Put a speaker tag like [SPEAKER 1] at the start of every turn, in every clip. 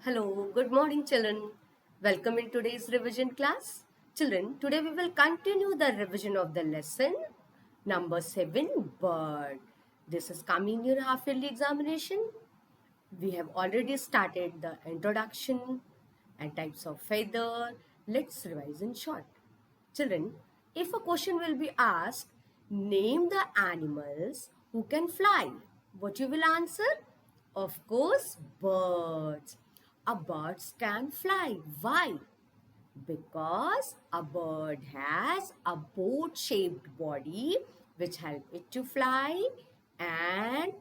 [SPEAKER 1] Hello, good morning, children. Welcome in today's revision class. Children, today we will continue the revision of the lesson number 7, bird. This is coming your half yearly examination. We have already started the introduction and types of feather. Let's revise in short. Children, if a question will be asked, name the animals who can fly. What you will answer? Of course, birds. A bird can fly. Why? Because a bird has a boat-shaped body which help it to fly, and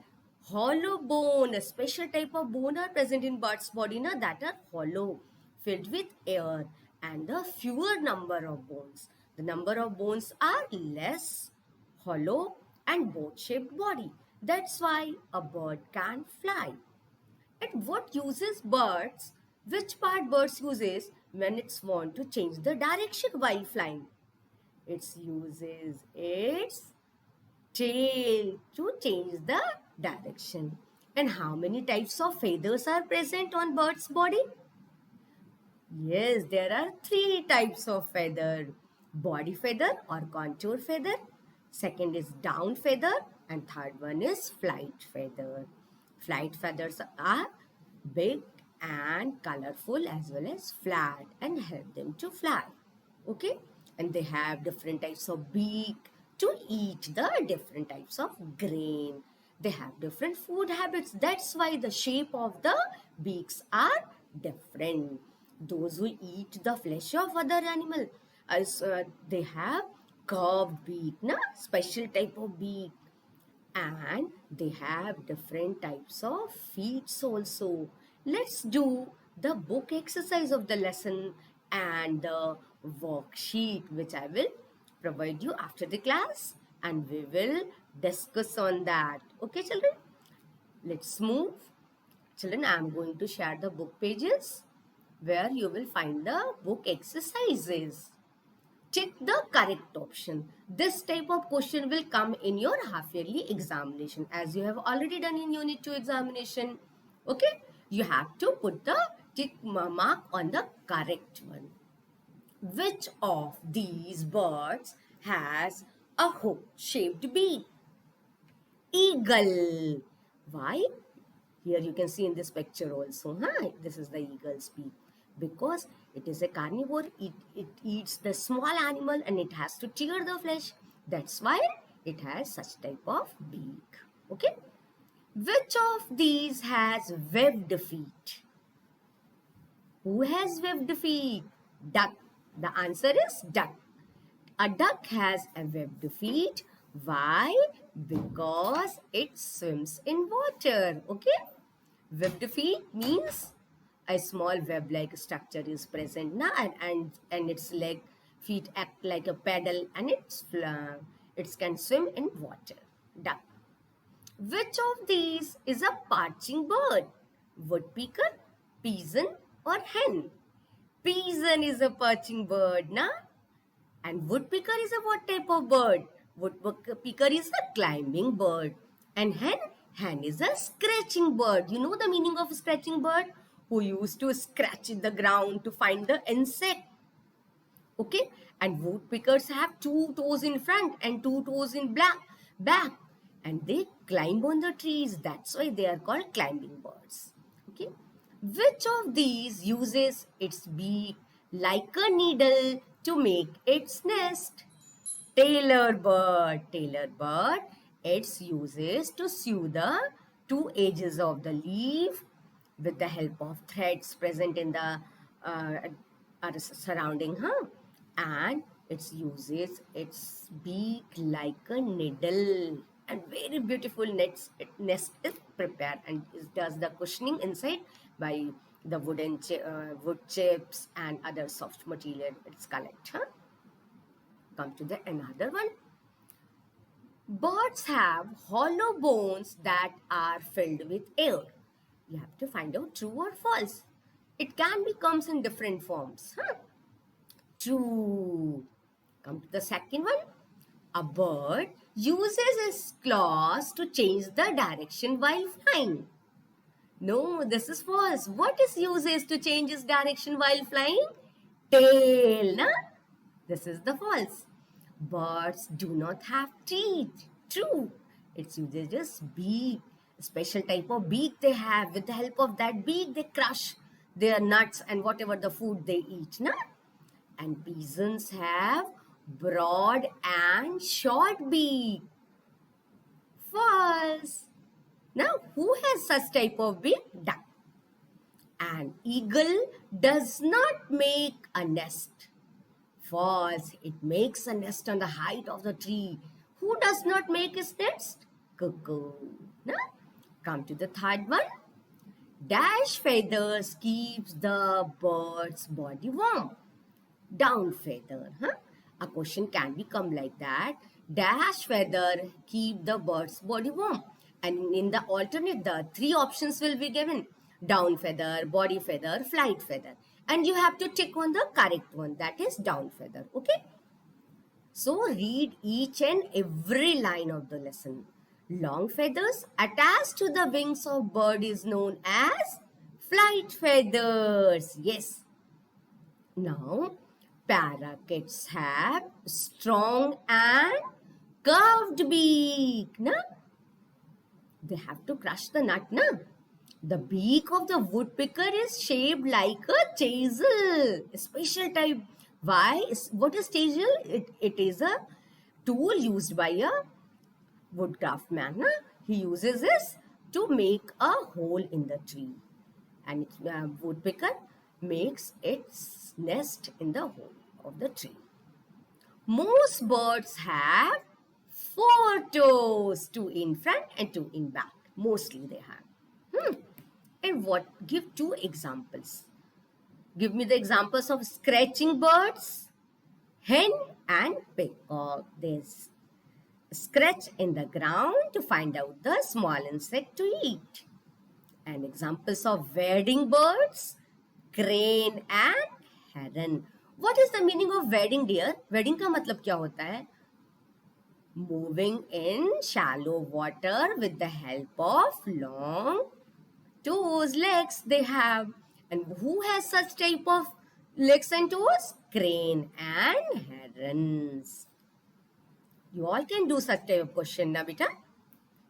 [SPEAKER 1] hollow bone, a special type of bone are present in bird's body that are hollow, filled with air, and the fewer number of bones. The number of bones are less, hollow and boat-shaped body. That's why a bird can fly. And what uses birds? Which part birds uses when it's want to change the direction while flying? It uses its tail to change the direction. And how many types of feathers are present on bird's body? Yes, there are three types of feather. Body feather or contour feather. Second is down feather. And third one is flight feather. Flight feathers are big and colorful as well as flat and help them to fly. Okay? And they have different types of beak to eat the different types of grain. They have different food habits. That's why the shape of the beaks are different. Those who eat the flesh of other animal, they have curved beak, special type of beak, and they have different types of feet also. Let's do the book exercise of the lesson and the worksheet which I will provide you after the class, and we will discuss on that. Okay, children? Let's move. Children, I am going to share the book pages where you will find the book exercises. Check the correct option. This type of question will come in your half-yearly examination, as you have already done in Unit 2 examination. Okay? You have to put the tick mark on the correct one. Which of these birds has a hook-shaped beak? Eagle. Why? Here you can see in this picture also. This is the eagle's beak. Because it is a carnivore, it eats the small animal and it has to tear the flesh. That's why it has such type of beak. Okay. Which of these has webbed feet? Who has webbed feet? Duck. The answer is duck. A duck has a webbed feet. Why? Because it swims in water. Okay. Webbed feet means a small web-like structure is present and its leg feet act like a paddle and it can swim in water. Duck. Which of these is a parching bird? Woodpecker, pigeon or hen? Pigeon is a perching bird, and woodpecker is a what type of bird? Woodpecker is a climbing bird. And hen is a scratching bird. You know the meaning of scratching bird? Who used to scratch the ground to find the insect. Okay? And woodpeckers have two toes in front and two toes in back. And they climb on the trees. That's why they are called climbing birds. Okay? Which of these uses its beak like a needle to make its nest? Tailor bird. Tailor bird, its uses to sew the two edges of the leaf with the help of threads present in the surrounding, and its uses its beak like a needle, and very beautiful nest is prepared, and it does the cushioning inside by the wood chips and other soft material it's collect. Come to the another one. Birds have hollow bones that are filled with air. You have to find out true or false. It can be comes in different forms. True. Come to the second one. A bird uses its claws to change the direction while flying. No, this is false. What is uses to change its direction while flying? Tail, na? This is the false. Birds do not have teeth. True. It's usually just beak. A special type of beak they have. With the help of that beak, they crush their nuts and whatever the food they eat, na? And pigeons have broad and short beak. False. Now, who has such type of beak? Duck. An eagle does not make a nest. False. It makes a nest on the height of the tree. Who does not make his nest? Cuckoo. Now, come to the third one. Dash feathers keeps the bird's body warm. Down feather. A question can become like that. Dash feather keep the bird's body warm. And in the alternate, the three options will be given. Down feather, body feather, flight feather. And you have to tick on the correct one. That is down feather. Okay. So read each and every line of the lesson. Long feathers attached to the wings of bird is known as flight feathers. Yes. Now, parakeets have strong and curved beak. Na? They have to crush the nut. Na? The beak of the woodpecker is shaped like a chisel, a special type. Why? What is chisel? It is a tool used by a woodcraft man. Na? He uses this to make a hole in the tree. And woodpecker makes its nest in the hole of the tree. Most birds have 4 toes, 2 in front and 2 in back. Mostly they have. And what? Give 2 examples. Give me the examples of scratching birds, hen and peacock. There's scratch in the ground to find out the small insect to eat. And examples of wading birds, crane and heron. What is the meaning of wading, dear? Wading का मतलब क्या होता है? Moving in shallow water with the help of long toes, legs they have. And who has such type of legs and toes? Crane and herons. You all can do such type of question, na beta?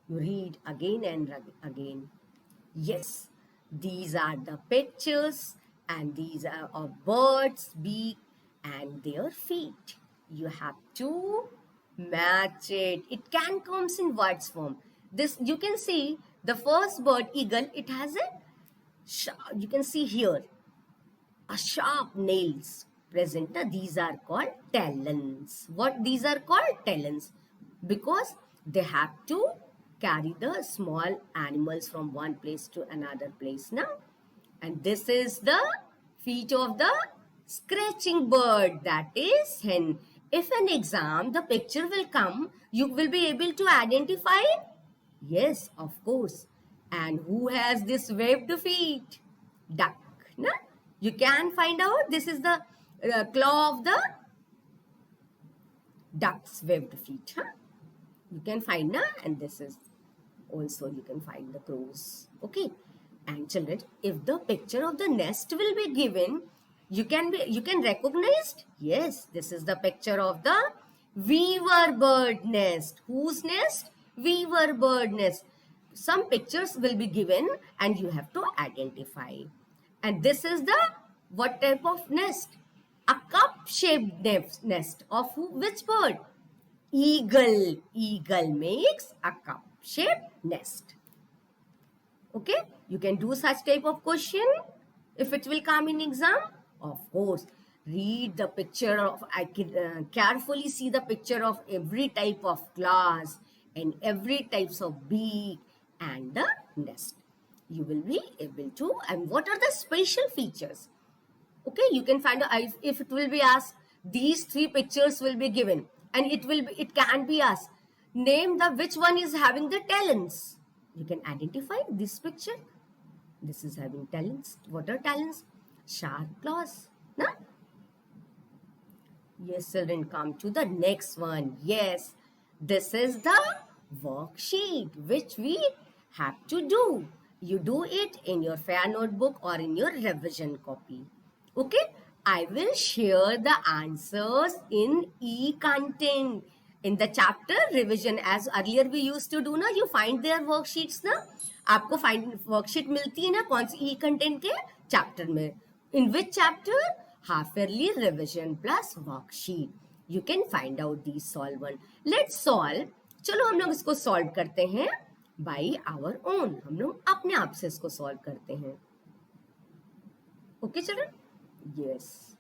[SPEAKER 1] You read again and again. Yes, these are the pictures and these are of birds' beak and their feet. You have to match it. It can comes in words form. This you can see the first bird, eagle, it has you can see here a sharp nails present. These are called talons. What these are called? Talons. Because they have to carry the small animals from one place to another place now. And this is the feet of the scratching bird, that is hen. If an exam, the picture will come, you will be able to identify. Yes, of course. And who has this webbed feet? Duck. Na? You can find out this is the claw of the duck's webbed feet. Huh? You can find, na? And this is also you can find the crows. Okay. And children, if the picture of the nest will be given, you can recognize. Yes, this is the picture of the weaver bird nest. Whose nest? Weaver bird nest. Some pictures will be given and you have to identify. And this is the what type of nest? A cup-shaped nest of which bird? Eagle. Eagle makes a cup-shaped nest. Okay, you can do such type of question if it will come in exam. Of course, read the picture of, I can carefully see the picture of every type of class and every types of beak and the nest. You will be able to, and what are the special features? Okay, you can find out if it will be asked, these 3 pictures will be given and it can be asked, name the which one is having the talons. You can identify this picture. This is having talons. What are talons? Sharp claws. Na? Yes, children, come to the next one. Yes, this is the worksheet which we have to do. You do it in your fair notebook or in your revision copy. Okay, I will share the answers in e-content in the chapter revision. As earlier we used to do ना, you find their worksheets ना, आपको find worksheet मिलती है ना कौन सी e-content के chapter में. In which chapter? Half yearly revision plus worksheet. You can find out these solve one. Let's solve. चलो हम लोग इसको solve करते हैं by our own. हम लोग अपने आप से इसको solve करते हैं. Okay children? Yes.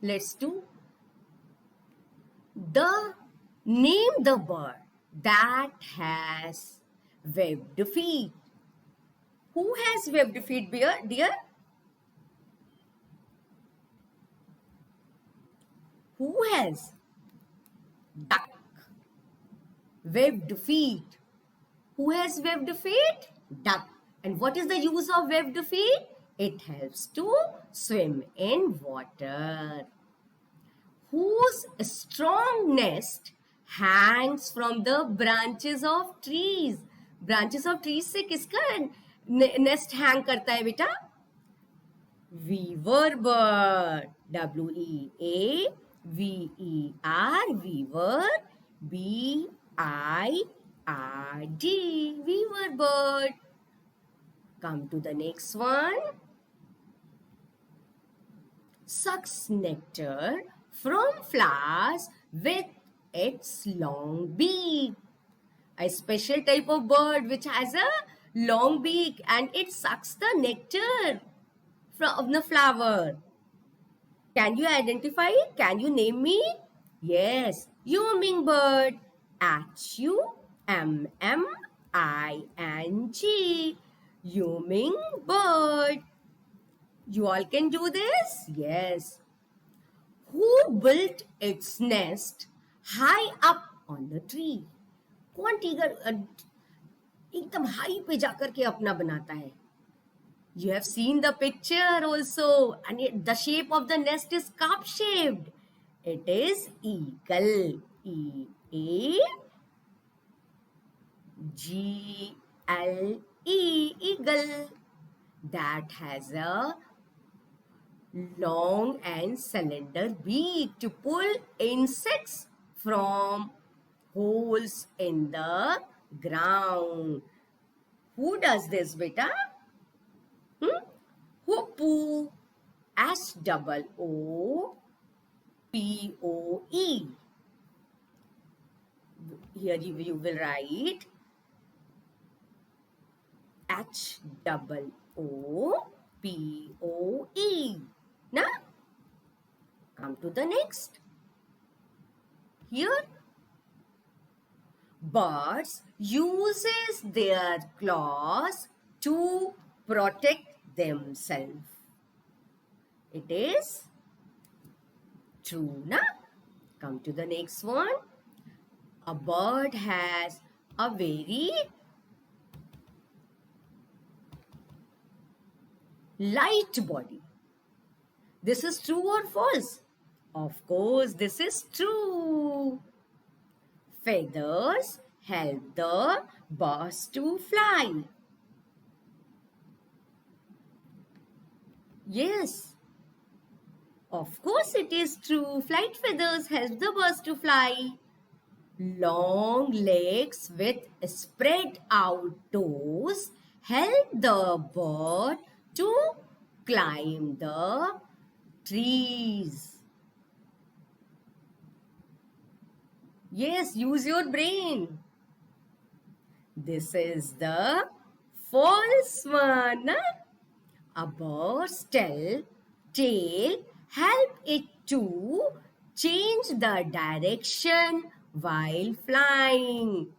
[SPEAKER 1] Let's do name the bird that has webbed feet. Who has webbed feet, dear? Who has? Duck. Webbed feet. Who has webbed feet? Duck. And what is the use of webbed feet? It helps to swim in water. Whose strong nest hangs from the branches of trees? Branches of trees से किसका nest hang करता है बेटा? Weaver bird. W-E-A-V-E-R. Weaver. B-I-R-D. Weaver bird. Come to the next one. Sucks nectar from flowers with its long beak. A special type of bird which has a long beak and it sucks the nectar from the flower. Can you identify it? Can you name me? Yes, hummingbird. H-U-M-M-I-N-G. Hummingbird. You all can do this? Yes. Who built its nest high up on the tree? कौन tiger एकदम high पे जाकर के अपना बनाता है? You have seen the picture also, and the shape of the nest is cup shaped. It is eagle. E-A-G-L-E. Eagle. That has a long and cylinder beak to pull insects from holes in the ground. Who does this, beta? Hoopoe. H-O-O-P-O-E. Here you will write H-O-O-P-O-E. Now, come to the next. Here, birds uses their claws to protect themselves. It is true, na? Come to the next one. A bird has a very light body. This is true or false? Of course, this is true. Feathers help the birds to fly. Yes, of course it is true. Flight feathers help the birds to fly. Long legs with spread out toes help the bird to climb the trees. Yes, use your brain. This is the false one. A bird's tail help it to change the direction while flying.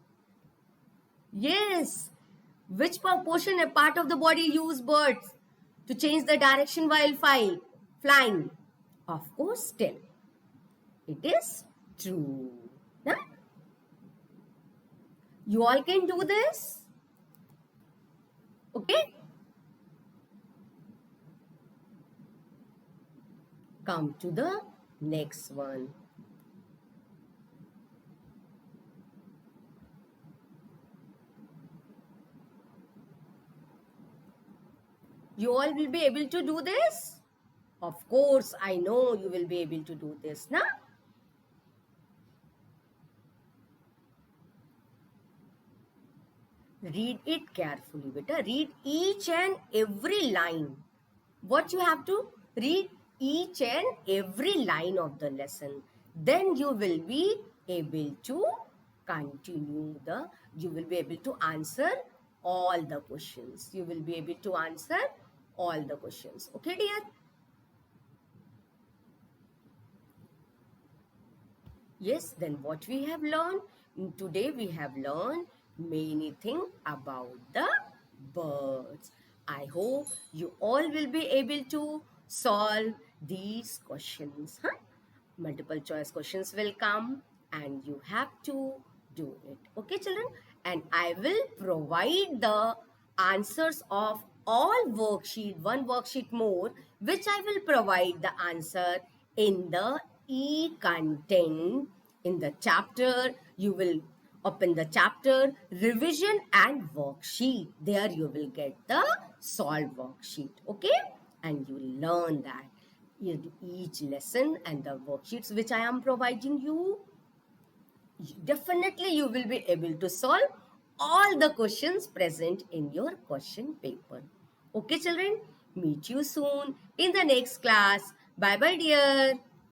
[SPEAKER 1] Yes. Which portion a part of the body use birds to change the direction while flying? Of course, tail. It is true. Huh? You all can do this. Okay? Come to the next one. You all will be able to do this? Of course, I know you will be able to do this, na? Read it carefully, beta. Read each and every line. What you have to read each and every line of the lesson. Then you will be able to continue you will be able to answer all the questions. You will be able to answer all the questions. Okay, dear? Yes, then what we have learned? Today we have learned many things about the birds. I hope you all will be able to solve these questions. Huh? Multiple choice questions will come and you have to do it. Okay, children? And I will provide the answers of all worksheet, one worksheet more, which I will provide the answer in the e-content. In the chapter, you will open the chapter revision and worksheet. There you will get the solved worksheet. Okay? And you learn that each lesson and the worksheets which I am providing you, definitely you will be able to solve all the questions present in your question paper. Okay, children? Meet you soon in the next class. Bye bye, dear.